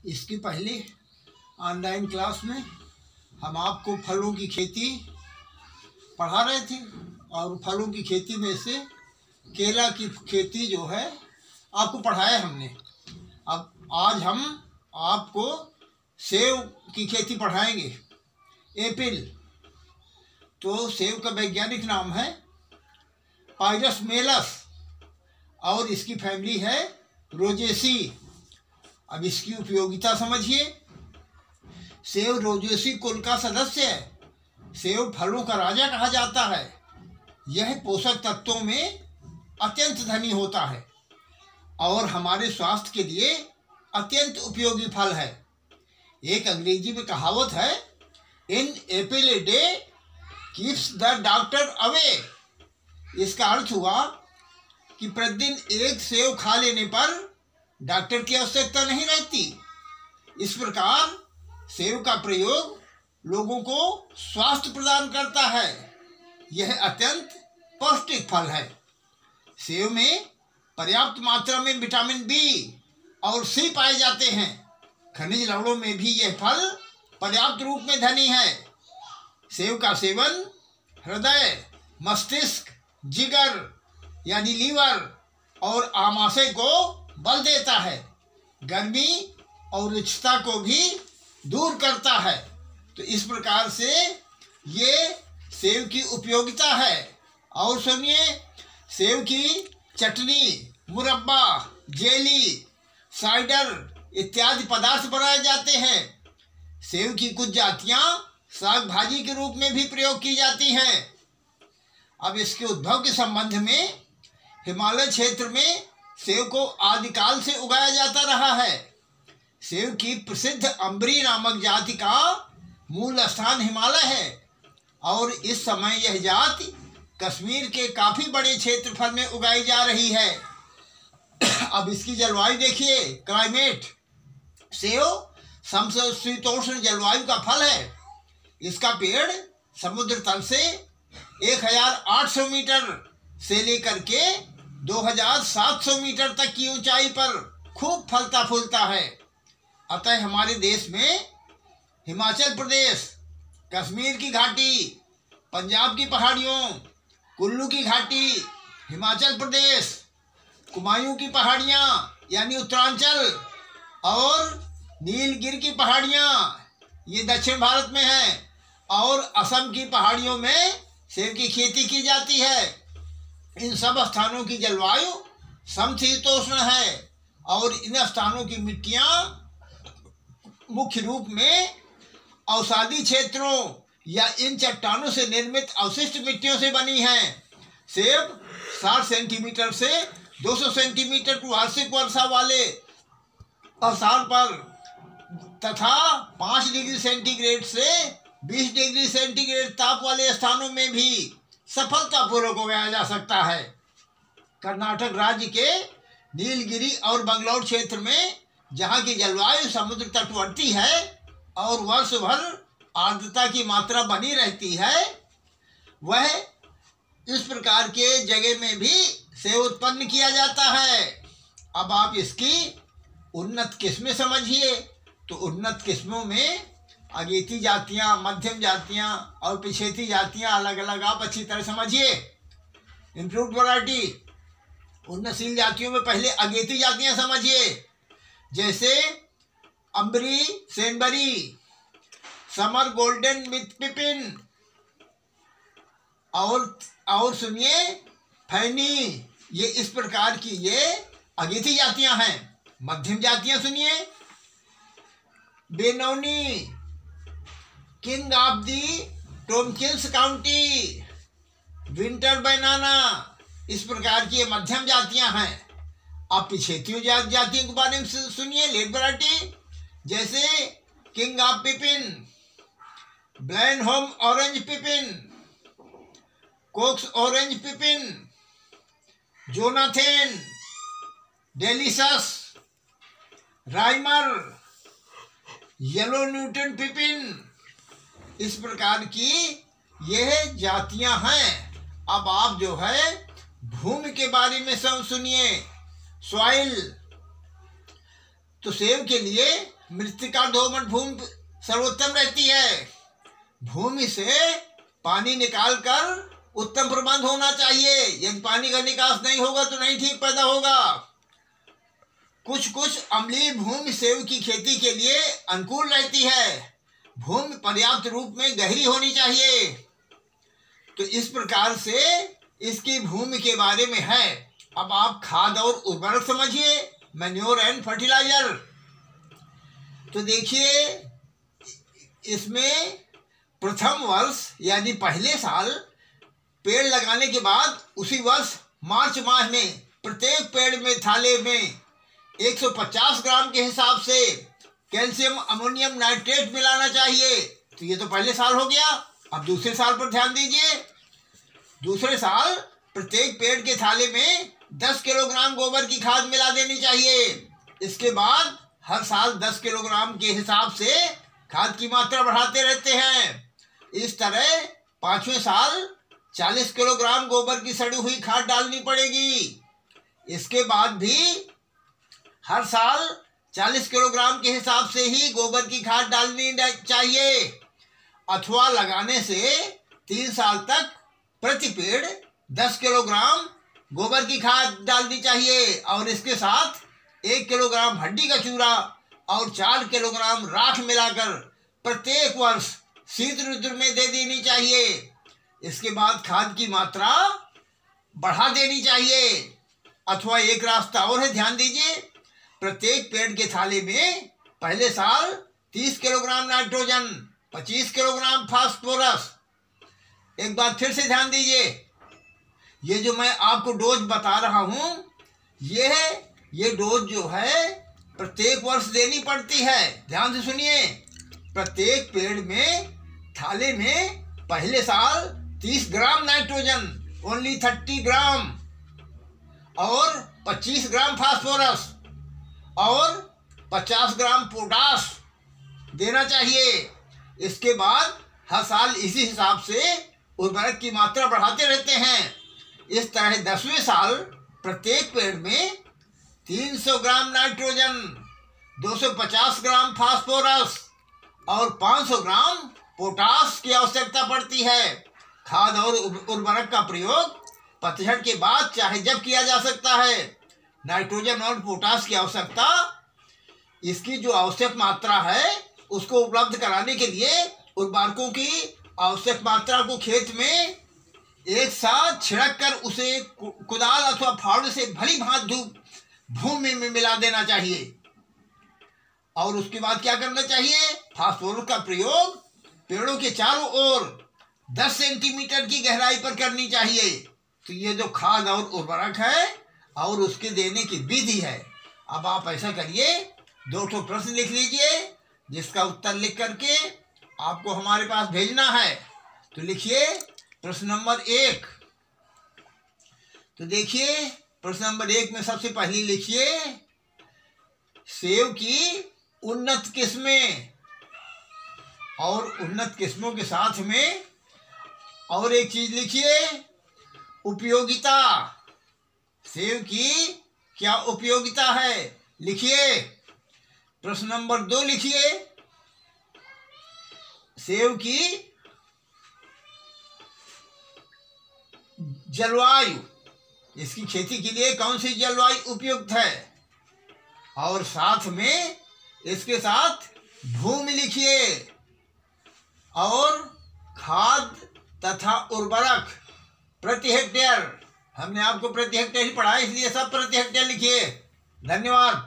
इसकी पहली online class में हम आपको फलों की खेती पढ़ा रहे थे और फलों की खेती में से केला की खेती जो है आपको पढ़ाया हमने। अब आज हम आपको सेब की खेती पढ़ाएंगे। एप्पल, तो सेब का वैज्ञानिक नाम है पायरस मेलस और इसकी फैमिली है रोजेसी। अब इसकी उपयोगिता समझिए। सेब रोजेसी कुल का सदस्य है। सेब फलों का राजा कहा जाता है। यह पोषक तत्वों में अत्यंत धनी होता है और हमारे स्वास्थ्य के लिए अत्यंत उपयोगी फल है। एक अंग्रेजी में कहावत है, an apple a day keeps the doctor away. इसका अर्थ हुआ कि प्रतिदिन एक सेब खा लेने पर डॉक्टर की आवश्यकता नहीं रहती। इस प्रकार सेब का प्रयोग लोगों को स्वास्थ्य प्रदान करता है। यह अत्यंत पौष्टिक फल है। सेब में पर्याप्त मात्रा में विटामिन बी और सी पाए जाते हैं। खनिज लवणों में भी यह फल पर्याप्त रूप में धनी है। सेब का सेवन हृदय, मस्तिष्क, जिगर यानी लीवर और आमाशय को बल देता है। गर्मी और रुक्षता को भी दूर करता है। तो इस प्रकार से ये सेब की उपयोगिता है। और सुनिए, सेब की चटनी, मुरब्बा, जेली, साइडर इत्यादि पदार्थ बनाए जाते हैं। सेब की कुछ जातियां साग भाजी के रूप में भी प्रयोग की जाती हैं। अब इसके उद्भव के संबंध में हिमालय क्षेत्र में सेब को आदिकाल से उगाया जाता रहा है। सेब की प्रसिद्ध अम्बरी नामक जाति का मूल स्थान हिमालय है और इस समय यह जाति कश्मीर के काफ़ी बड़े क्षेत्रफल में उगाई जा रही है। अब इसकी जलवायु देखिए, क्लाइमेट। सेब समशीतोष्ण जलवायु का फल है। इसका पेड़ समुद्र तल से 1800 मीटर से लेकर के 2700 मीटर तक की ऊंचाई पर खूब फलता फूलता है। अतः हमारे देश में हिमाचल प्रदेश, कश्मीर की घाटी, पंजाब की पहाड़ियों, कुल्लू की घाटी, हिमाचल प्रदेश, कुमायूं की पहाड़ियाँ यानी उत्तरांचल और नीलगिरी की पहाड़ियाँ ये दक्षिण भारत में हैं और असम की पहाड़ियों में सेब की खेती की जाती है। इन सब स्थानों की जलवायु समशीतोष्ण है और इन स्थानों की मिट्टियाँ मुख्य रूप में औषधि क्षेत्रों या इन चट्टानों से निर्मित अवशिष्ट मिट्टियों से बनी हैं। सेब 60 सेंटीमीटर से 200 सेंटीमीटर की वार्षिक वर्षा वाले स्थान पर तथा 5 डिग्री सेंटीग्रेड से 20 डिग्री सेंटीग्रेड ताप वाले स्थानों में भी सफलतापूर्वक उगाया जा सकता है। कर्नाटक राज्य के नीलगिरी और बंगलौर क्षेत्र में जहाँ की जलवायु समुद्र तटवर्ती है और वर्ष भर आर्द्रता की मात्रा बनी रहती है, वह इस प्रकार के जगह में भी सेब उत्पन्न किया जाता है। अब आप इसकी उन्नत किस्में समझिए। तो उन्नत किस्मों में अगेती जातियाँ, मध्यम जातियाँ और पिछेती जातियाँ अलग अलग आप अच्छी तरह समझिए। इम्प्रूव्ड वैरायटी, उन्नतशील जातियों में पहले अगेती जातियाँ समझिए, जैसे अम्बरी, सेनबरी, समर गोल्डन विथ पिपिन और सुनिए फैनी। ये इस प्रकार की ये अगेती जातियाँ हैं। मध्यम जातियाँ सुनिए, Benoni, king of the Tompkins County, winter banana, इस प्रकार की ये मध्यम जातियां हैं। आप पिछेतियों जातियों के बारे में सुनिए, लेट वैरायटी, जैसे king of Pippin, Blenheim orange Pippin, Cox's orange Pippin, Jonathan, Delicious, Rymer, yellow Newtown Pippin, इस प्रकार की यह जातियां हैं। अब आप जो है भूमि के बारे में सब सुनिए। सॉइल, तो सेब के लिए मृत्तिका दोमट भूमि सर्वोत्तम रहती है। भूमि से पानी निकालकर उत्तम प्रबंध होना चाहिए। यदि पानी का निकास नहीं होगा तो नहीं ठीक पैदा होगा। कुछ अम्लीय भूमि सेब की खेती के लिए अनुकूल रहती है। भूमि पर्याप्त रूप में गहरी होनी चाहिए। तो इस प्रकार से इसकी भूमि के बारे में है। अब आप खाद और उर्वरक समझिए, मैन्योर एंड फर्टिलाइजर। तो देखिए, इसमें प्रथम वर्ष यानी पहले साल पेड़ लगाने के बाद उसी वर्ष मार्च माह में प्रत्येक पेड़ में थाले में 150 ग्राम के हिसाब से कैल्शियम अमोनियम नाइट्रेट मिलाना चाहिए। तो ये तो पहले साल हो गया। अब दूसरे साल पर ध्यान दीजिए। दूसरे साल प्रत्येक पेड़ के थाले में 10 किलोग्राम गोबर की खाद मिला देनी चाहिए। इसके बाद हर साल 10 किलोग्राम के हिसाब से खाद की मात्रा बढ़ाते रहते हैं। इस तरह पांचवें साल 40 किलोग्राम गोबर की सड़ी हुई खाद डालनी पड़ेगी। इसके बाद भी हर साल 40 किलोग्राम के हिसाब से ही गोबर की खाद डालनी चाहिए। अथवा लगाने से 3 साल तक प्रति पेड़ 10 किलोग्राम गोबर की खाद डालनी चाहिए और इसके साथ 1 किलोग्राम हड्डी का चूरा और 4 किलोग्राम राख मिलाकर प्रत्येक वर्ष शीत ऋतु में दे देनी चाहिए। इसके बाद खाद की मात्रा बढ़ा देनी चाहिए। अथवा एक रास्ता और है, ध्यान दीजिए। प्रत्येक पेड़ के थाले में पहले साल 30 किलोग्राम नाइट्रोजन, 25 किलोग्राम फास्फोरस। एक बात फिर से ध्यान दीजिए, ये जो मैं आपको डोज बता रहा हूं, ये डोज जो है प्रत्येक वर्ष देनी पड़ती है। ध्यान से सुनिए। प्रत्येक पेड़ में थाले में पहले साल 30 ग्राम नाइट्रोजन, ओनली 30 ग्राम, और 25 ग्राम फास्फोरस और 50 ग्राम पोटाश देना चाहिए। इसके बाद हर साल इसी हिसाब से उर्वरक की मात्रा बढ़ाते रहते हैं। इस तरह 10वें साल प्रत्येक पेड़ में 300 ग्राम नाइट्रोजन, 250 ग्राम फास्फोरस और 500 ग्राम पोटाश की आवश्यकता पड़ती है। खाद और उर्वरक का प्रयोग पतझड़ के बाद चाहे जब किया जा सकता है। नाइट्रोजन और पोटाश की आवश्यकता, इसकी जो आवश्यक मात्रा है उसको उपलब्ध कराने के लिए उर्वरकों की आवश्यक मात्रा को खेत में एक साथ छिड़क कर उसे कुदाल अथवा फावड़े से भली भांति भूमि में मिला देना चाहिए। और उसके बाद क्या करना चाहिए? फास्फोरस का प्रयोग पेड़ों के चारों ओर 10 सेंटीमीटर की गहराई पर करनी चाहिए। तो ये जो खाद और उर्वरक है और उसके देने की विधि है। अब आप ऐसा करिए, 2 प्रश्न लिख लीजिए जिसका उत्तर लिख करके आपको हमारे पास भेजना है। तो लिखिए प्रश्न नंबर 1। तो देखिए प्रश्न नंबर 1 में सबसे पहले लिखिए सेब की उन्नत किस्में, और उन्नत किस्मों के साथ में और एक चीज लिखिए उपयोगिता। सेब की क्या उपयोगिता है, लिखिए। प्रश्न नंबर 2 लिखिए सेब की जलवायु, इसकी खेती के लिए कौन सी जलवायु उपयुक्त है, और साथ में इसके साथ भूमि लिखिए और खाद तथा उर्वरक प्रति हेक्टेयर। हमने आपको प्रति हेक्टेयर ही पढ़ा है, इसलिए सब प्रति हेक्टेयर लिखिए। धन्यवाद।